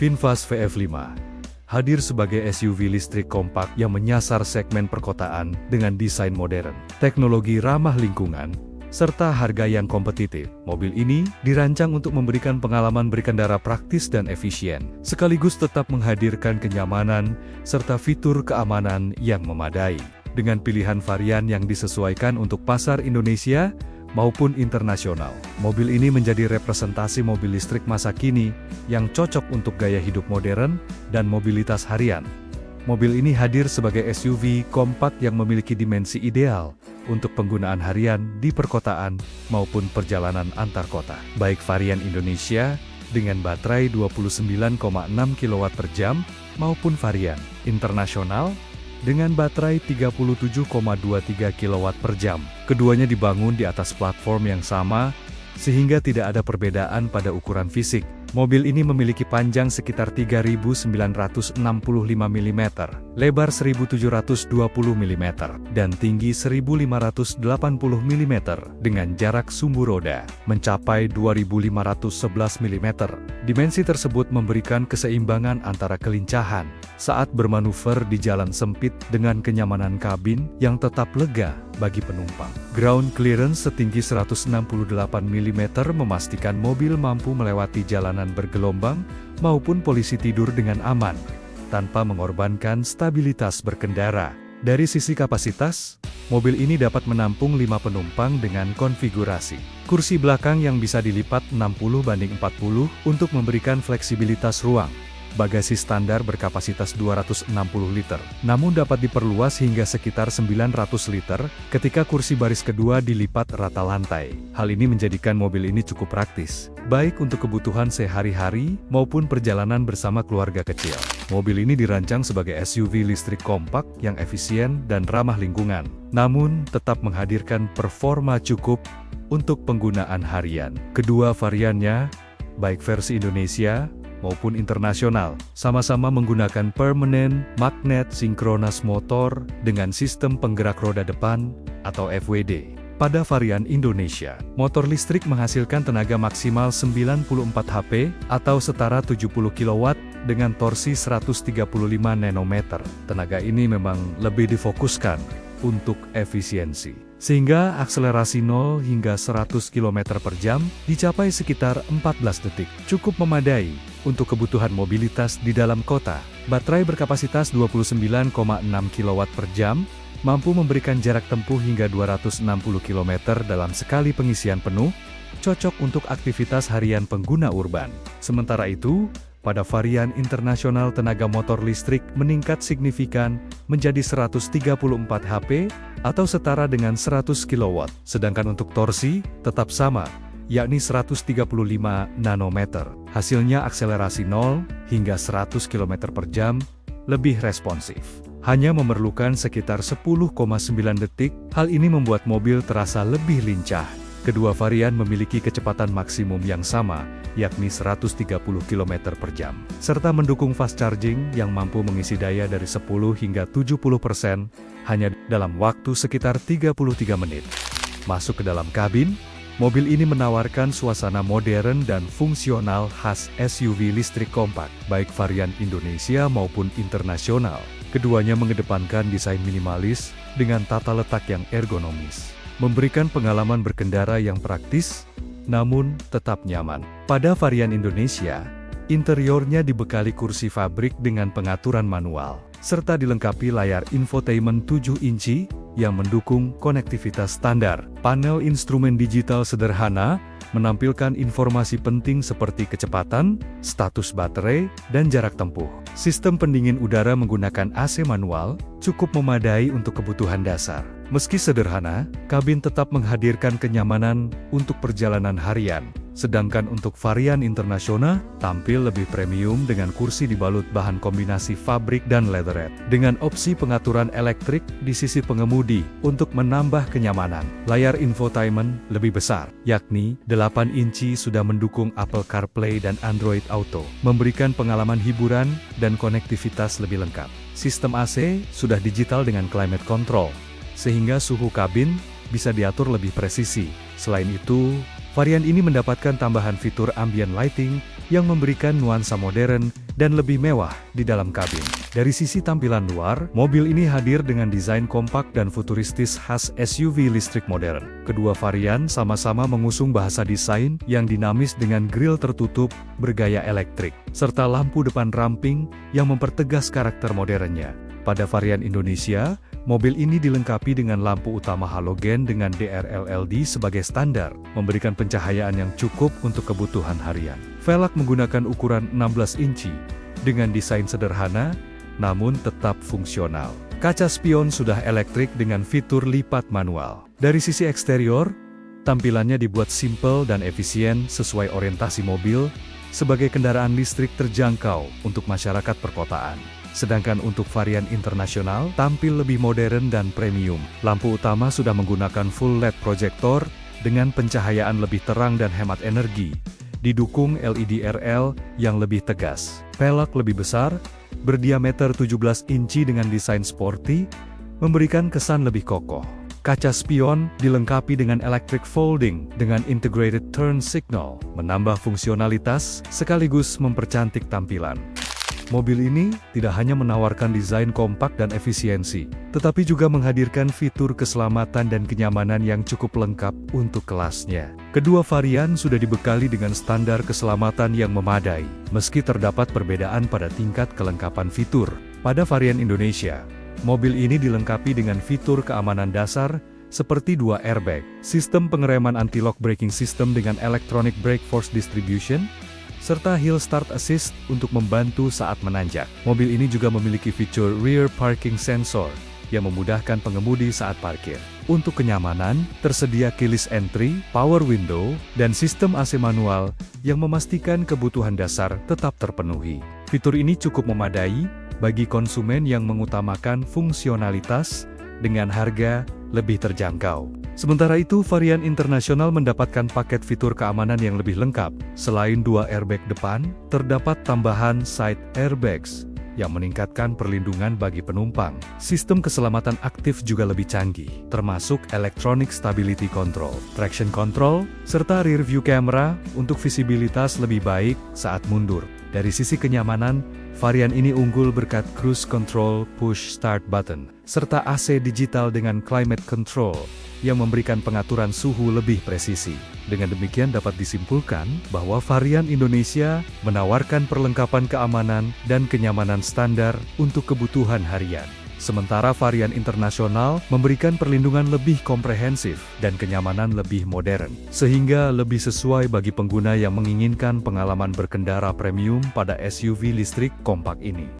VinFast VF5 hadir sebagai SUV listrik kompak yang menyasar segmen perkotaan dengan desain modern, teknologi ramah lingkungan, serta harga yang kompetitif. Mobil ini dirancang untuk memberikan pengalaman berkendara praktis dan efisien, sekaligus tetap menghadirkan kenyamanan serta fitur keamanan yang memadai. Dengan pilihan varian yang disesuaikan untuk pasar Indonesia maupun internasional, mobil ini menjadi representasi mobil listrik masa kini yang cocok untuk gaya hidup modern dan mobilitas harian. Mobil ini hadir sebagai SUV kompak yang memiliki dimensi ideal untuk penggunaan harian di perkotaan maupun perjalanan antar kota. Baik varian Indonesia dengan baterai 29,6 kW per jam maupun varian internasional dengan baterai 37,23 kW per jam. Keduanya dibangun di atas platform yang sama, sehingga tidak ada perbedaan pada ukuran fisik. Mobil ini memiliki panjang sekitar 3.965 mm, lebar 1.720 mm, dan tinggi 1.580 mm dengan jarak sumbu roda mencapai 2.511 mm. Dimensi tersebut memberikan keseimbangan antara kelincahan saat bermanuver di jalan sempit dengan kenyamanan kabin yang tetap lega bagi penumpang. Ground clearance setinggi 168 mm memastikan mobil mampu melewati jalanan bergelombang maupun polisi tidur dengan aman, tanpa mengorbankan stabilitas berkendara. Dari sisi kapasitas, mobil ini dapat menampung 5 penumpang dengan konfigurasi kursi belakang yang bisa dilipat 60:40 untuk memberikan fleksibilitas ruang. Bagasi standar berkapasitas 260 liter, namun dapat diperluas hingga sekitar 900 liter ketika kursi baris kedua dilipat rata lantai. Hal ini menjadikan mobil ini cukup praktis, baik untuk kebutuhan sehari-hari maupun perjalanan bersama keluarga kecil. Mobil ini dirancang sebagai SUV listrik kompak yang efisien dan ramah lingkungan, namun tetap menghadirkan performa cukup untuk penggunaan harian. Kedua variannya, baik versi Indonesia maupun internasional, sama-sama menggunakan permanent magnet synchronous motor dengan sistem penggerak roda depan atau FWD. Pada varian Indonesia, motor listrik menghasilkan tenaga maksimal 94 HP atau setara 70 kW dengan torsi 135 Nm. Tenaga ini memang lebih difokuskan untuk efisiensi, sehingga akselerasi 0 hingga 100 km per jam dicapai sekitar 14 detik. Cukup memadai untuk kebutuhan mobilitas di dalam kota. Baterai berkapasitas 29,6 kW per jam, mampu memberikan jarak tempuh hingga 260 km dalam sekali pengisian penuh, cocok untuk aktivitas harian pengguna urban. Sementara itu, pada varian internasional tenaga motor listrik meningkat signifikan menjadi 134 HP atau setara dengan 100 kW. Sedangkan untuk torsi tetap sama, yakni 135 nanometer. Hasilnya akselerasi 0 hingga 100 km per jam lebih responsif. Hanya memerlukan sekitar 10,9 detik, hal ini membuat mobil terasa lebih lincah. Kedua varian memiliki kecepatan maksimum yang sama, yakni 130 km per jam, serta mendukung fast charging yang mampu mengisi daya dari 10 hingga 70% hanya dalam waktu sekitar 33 menit. Masuk ke dalam kabin, mobil ini menawarkan suasana modern dan fungsional khas SUV listrik kompak, baik varian Indonesia maupun internasional. Keduanya mengedepankan desain minimalis dengan tata letak yang ergonomis, memberikan pengalaman berkendara yang praktis, namun tetap nyaman. Pada varian Indonesia, interiornya dibekali kursi fabrik dengan pengaturan manual, serta dilengkapi layar infotainment 7 inci yang mendukung konektivitas standar. Panel instrumen digital sederhana menampilkan informasi penting seperti kecepatan, status baterai, dan jarak tempuh. Sistem pendingin udara menggunakan AC manual, cukup memadai untuk kebutuhan dasar. Meski sederhana, kabin tetap menghadirkan kenyamanan untuk perjalanan harian. Sedangkan untuk varian internasional, tampil lebih premium dengan kursi dibalut bahan kombinasi fabrik dan leatherette, dengan opsi pengaturan elektrik di sisi pengemudi untuk menambah kenyamanan. Layar infotainment lebih besar, yakni 8 inci sudah mendukung Apple CarPlay dan Android Auto, memberikan pengalaman hiburan dan konektivitas lebih lengkap. Sistem AC sudah digital dengan climate control, sehingga suhu kabin bisa diatur lebih presisi. Selain itu, varian ini mendapatkan tambahan fitur ambient lighting yang memberikan nuansa modern dan lebih mewah di dalam kabin. Dari sisi tampilan luar, mobil ini hadir dengan desain kompak dan futuristis khas SUV listrik modern. Kedua varian sama-sama mengusung bahasa desain yang dinamis dengan grill tertutup bergaya elektrik, serta lampu depan ramping yang mempertegas karakter modernnya. Pada varian Indonesia, mobil ini dilengkapi dengan lampu utama halogen dengan DRL-LED sebagai standar, memberikan pencahayaan yang cukup untuk kebutuhan harian. Velg menggunakan ukuran 16 inci, dengan desain sederhana, namun tetap fungsional. Kaca spion sudah elektrik dengan fitur lipat manual. Dari sisi eksterior, tampilannya dibuat simpel dan efisien sesuai orientasi mobil, sebagai kendaraan listrik terjangkau untuk masyarakat perkotaan. Sedangkan untuk varian internasional, tampil lebih modern dan premium. Lampu utama sudah menggunakan full LED proyektor dengan pencahayaan lebih terang dan hemat energi, didukung LED RL yang lebih tegas. Velg lebih besar, berdiameter 17 inci dengan desain sporty, memberikan kesan lebih kokoh. Kaca spion dilengkapi dengan electric folding dengan integrated turn signal, menambah fungsionalitas sekaligus mempercantik tampilan. Mobil ini tidak hanya menawarkan desain kompak dan efisiensi, tetapi juga menghadirkan fitur keselamatan dan kenyamanan yang cukup lengkap untuk kelasnya. Kedua varian sudah dibekali dengan standar keselamatan yang memadai, meski terdapat perbedaan pada tingkat kelengkapan fitur. Pada varian Indonesia, mobil ini dilengkapi dengan fitur keamanan dasar, seperti 2 airbag, sistem pengereman anti-lock braking system dengan electronic brake force distribution, serta hill start assist untuk membantu saat menanjak. Mobil ini juga memiliki fitur rear parking sensor yang memudahkan pengemudi saat parkir. Untuk kenyamanan, tersedia keyless entry, power window, dan sistem AC manual yang memastikan kebutuhan dasar tetap terpenuhi. Fitur ini cukup memadai bagi konsumen yang mengutamakan fungsionalitas dengan harga lebih terjangkau. Sementara itu, varian internasional mendapatkan paket fitur keamanan yang lebih lengkap. Selain 2 airbag depan, terdapat tambahan side airbags yang meningkatkan perlindungan bagi penumpang. Sistem keselamatan aktif juga lebih canggih, termasuk electronic stability control, traction control, serta rear view camera untuk visibilitas lebih baik saat mundur. Dari sisi kenyamanan, varian ini unggul berkat cruise control push start button, serta AC digital dengan climate control yang memberikan pengaturan suhu lebih presisi. Dengan demikian dapat disimpulkan bahwa varian Indonesia menawarkan perlengkapan keamanan dan kenyamanan standar untuk kebutuhan harian. Sementara varian internasional memberikan perlindungan lebih komprehensif dan kenyamanan lebih modern, sehingga lebih sesuai bagi pengguna yang menginginkan pengalaman berkendara premium pada SUV listrik kompak ini.